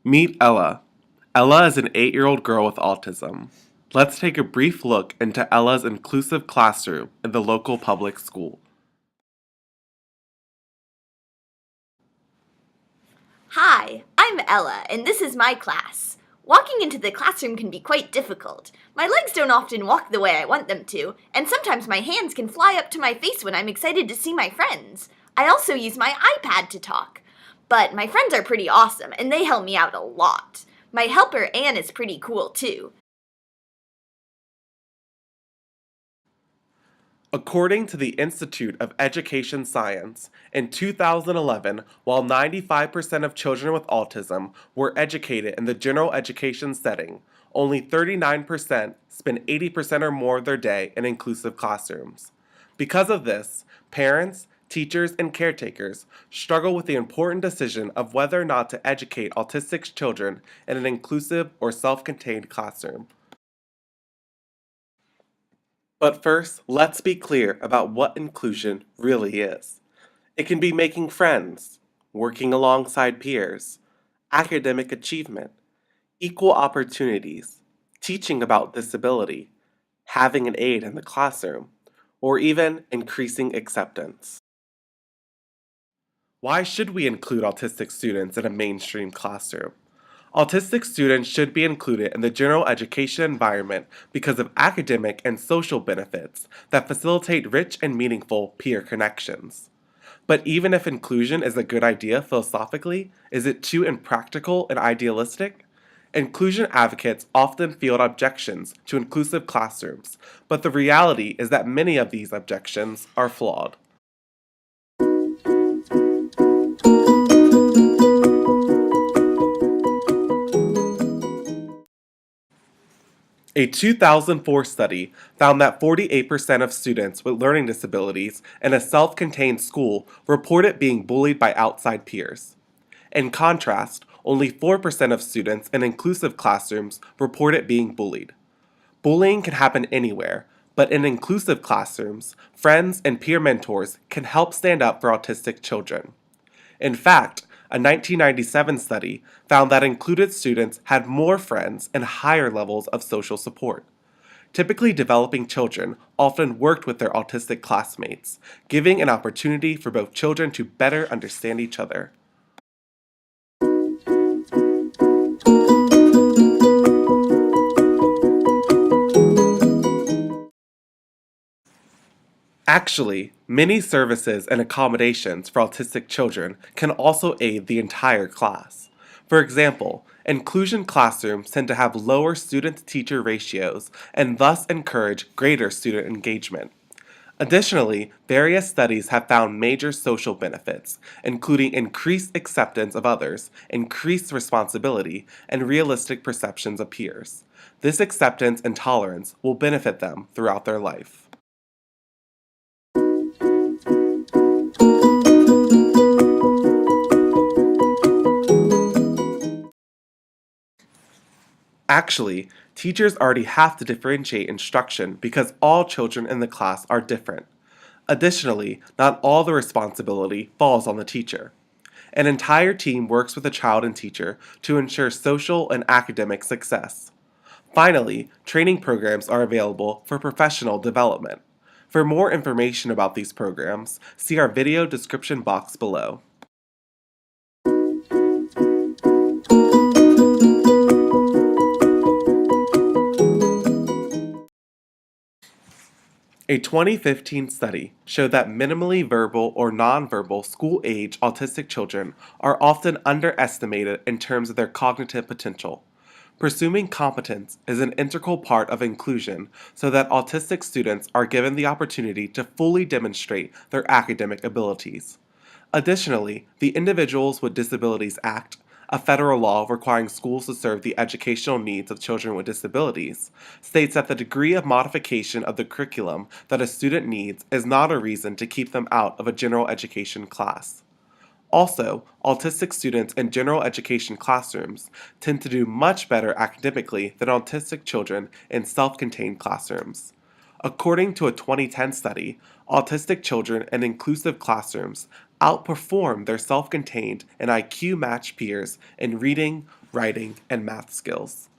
Meet Ella. Ella is an 8-year-old girl with autism. Let's take a brief look into Ella's inclusive classroom in the local public school. Hi, I'm Ella, and this is my class. Walking into the classroom can be quite difficult. My legs don't often walk the way I want them to, and sometimes my hands can fly up to my face when I'm excited to see my friends. I also use my iPad to talk. But my friends are pretty awesome, and they help me out a lot. My helper, Anne, is pretty cool, too. According to the Institute of Education Science, in 2011, while 95% of children with autism were educated in the general education setting, only 39% spend 80% or more of their day in inclusive classrooms. Because of this, parents, teachers, and caretakers struggle with the important decision of whether or not to educate autistic children in an inclusive or self-contained classroom. But first, let's be clear about what inclusion really is. It can be making friends, working alongside peers, academic achievement, equal opportunities, teaching about disability, having an aide in the classroom, or even increasing acceptance. Why should we include autistic students in a mainstream classroom? Autistic students should be included in the general education environment because of academic and social benefits that facilitate rich and meaningful peer connections. But even if inclusion is a good idea philosophically, is it too impractical and idealistic? Inclusion advocates often field objections to inclusive classrooms, but the reality is that many of these objections are flawed. A 2004 study found that 48% of students with learning disabilities in a self-contained school reported being bullied by outside peers. In contrast, only 4% of students in inclusive classrooms reported being bullied. Bullying can happen anywhere, but in inclusive classrooms, friends and peer mentors can help stand up for autistic children. In fact, a 1997 study found that included students had more friends and higher levels of social support. Typically developing children often worked with their autistic classmates, giving an opportunity for both children to better understand each other. Actually, many services and accommodations for autistic children can also aid the entire class. For example, inclusion classrooms tend to have lower student-to-teacher ratios and thus encourage greater student engagement. Additionally, various studies have found major social benefits, including increased acceptance of others, increased responsibility, and realistic perceptions of peers. This acceptance and tolerance will benefit them throughout their life. Actually, teachers already have to differentiate instruction because all children in the class are different. Additionally, not all the responsibility falls on the teacher. An entire team works with a child and teacher to ensure social and academic success. Finally, training programs are available for professional development. For more information about these programs, see our video description box below. A 2015 study showed that minimally verbal or nonverbal school-age autistic children are often underestimated in terms of their cognitive potential. Pursuing competence is an integral part of inclusion so that autistic students are given the opportunity to fully demonstrate their academic abilities. Additionally, the Individuals with Disabilities Act, a federal law requiring schools to serve the educational needs of children with disabilities, states that the degree of modification of the curriculum that a student needs is not a reason to keep them out of a general education class. Also, autistic students in general education classrooms tend to do much better academically than autistic children in self-contained classrooms. According to a 2010 study, autistic children in inclusive classrooms outperform their self-contained and IQ-matched peers in reading, writing, and math skills.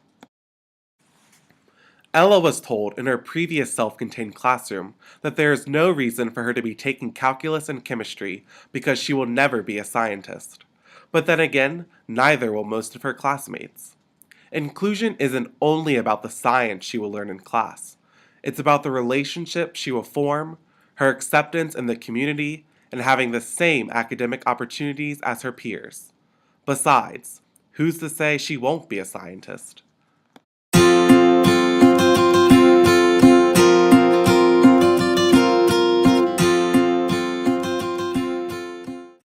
Ella was told in her previous self-contained classroom that there is no reason for her to be taking calculus and chemistry because she will never be a scientist. But then again, neither will most of her classmates. Inclusion isn't only about the science she will learn in class. It's about the relationship she will form, her acceptance in the community, and having the same academic opportunities as her peers. Besides, who's to say she won't be a scientist?